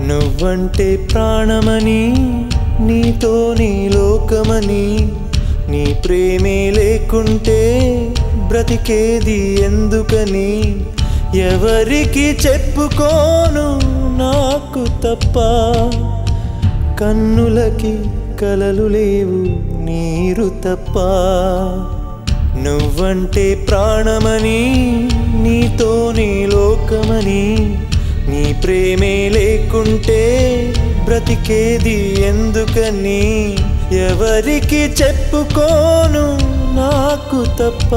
నువ్వంటే ప్రాణమని, నీతోనే లోకమని, నీ ప్రేమే లేకుంటే బ్రతికేది ఎందుకని, ఎవరికి చెప్పుకోను నాకు తప్ప, కన్నులకి కలలు లేవు నీరు తప్ప. నువ్వంటే ప్రాణమని, నీతోనే లోకమని, నీ ప్రేమే లేకుంటే బ్రతికేది ఎందుకని, ఎవరికి చెప్పుకోను నాకు తప్ప,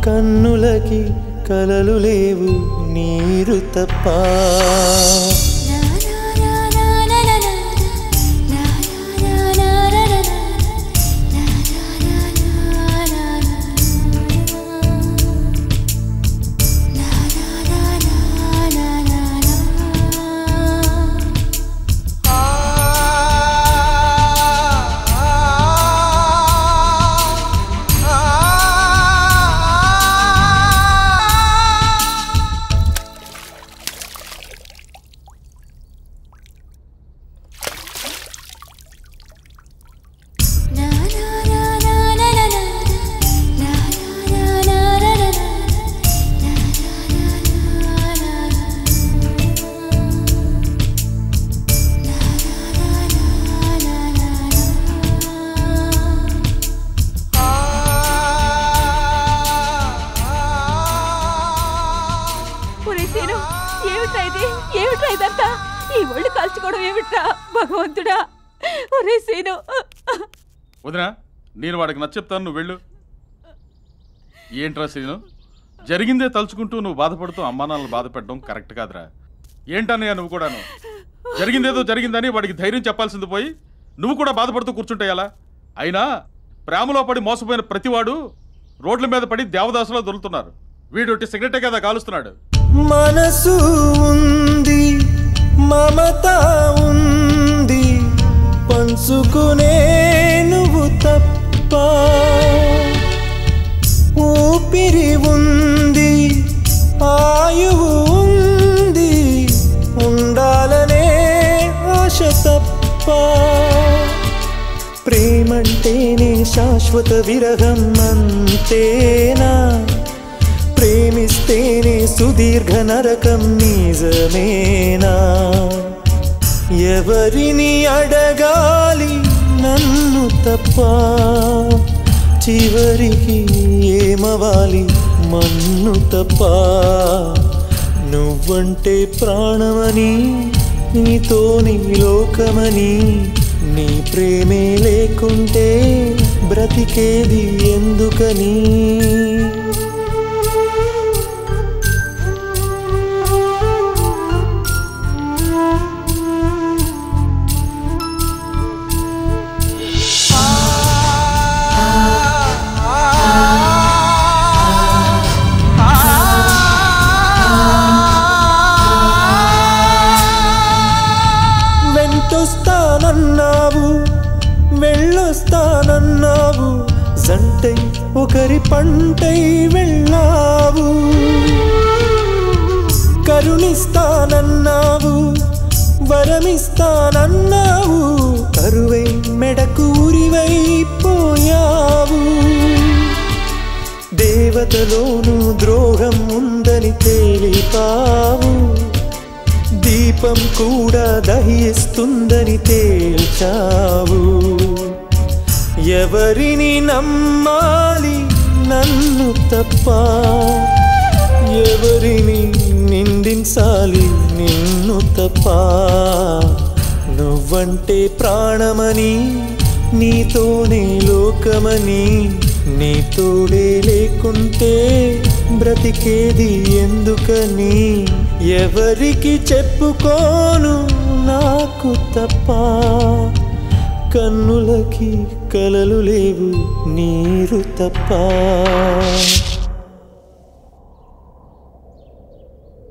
కన్నులకి కలలు లేవు నీరు తప్ప. ఈ ఒళ్ళు కాల్చుకోవడం ఏమిట్రా భగవంతుడా. ఒరే సీను, వదినా నేను వాడికి నచ్చెప్తాను, నువ్వు వెళ్ళు. ఏంట్రా సీను, జరిగిందే తలుచుకుంటూ నువ్వు బాధపడుతూ అమ్మానాలను బాధపెట్టడం కరెక్ట్ కాదురా. ఏంటన్నయ్య నువ్వు కూడాను, జరిగిందేదో జరిగిందని వాడికి ధైర్యం చెప్పాల్సింది పోయి నువ్వు కూడా బాధపడుతూ కూర్చుంటే ఎలా? అయినా ప్రేమలో పడి మోసపోయిన ప్రతివాడు రోడ్ల మీద పడి దేవదాసులో దొరుకుతున్నారు. వీడొట్టి సిగరెటే కదా కాలుస్తున్నాడు. మనసు ఉంది, మమత ఉంది, పంచుకునే నువ్వు తప్ప, ఊపిరి ఉంది, ఆయువు ఉంది, ఉండాలనే ఆశ తప్ప, ప్రేమంటేనే శాశ్వత విరహం అంతేనా, ప్రేమిస్తేనే సుదీర్ఘ నరకం నిజమేనా, ఎవరిని అడగాలి నన్ను తప్ప, చివరికి ఏమవాలి మన్ను తప్ప. నువ్వంటే ప్రాణమని, నీతోని లోకమని, నీ ప్రేమే లేకుంటే బ్రతికేది ఎందుకని. వెంటొస్తానన్నావు, వెళ్ళొస్తానన్నావు, జంటై ఒకరి పంటై వెళ్ళావు, కరుణిస్తానన్నావు, వరమిస్తానన్నావు, కరువై మెడకూరివైపోయావు, దేవతలోనూ ద్రోహం ఉందని తేలిపావు, దీపం కూడా దహిస్తుందని తేల్చావు, ఎవరిని నమ్మాలి నన్ను తప్ప, ఎవరిని నిందించాలి నిన్ను తప్ప. నువ్వంటే ప్రాణమని, నీతోనే లోకమని, నీ తోడే లేకుంటే బ్రతికేది ఎందుకని, ఎవరికి చెప్పుకోను నాకు తప్ప, కన్నులకి కలలు లేవు నీరు తప్ప.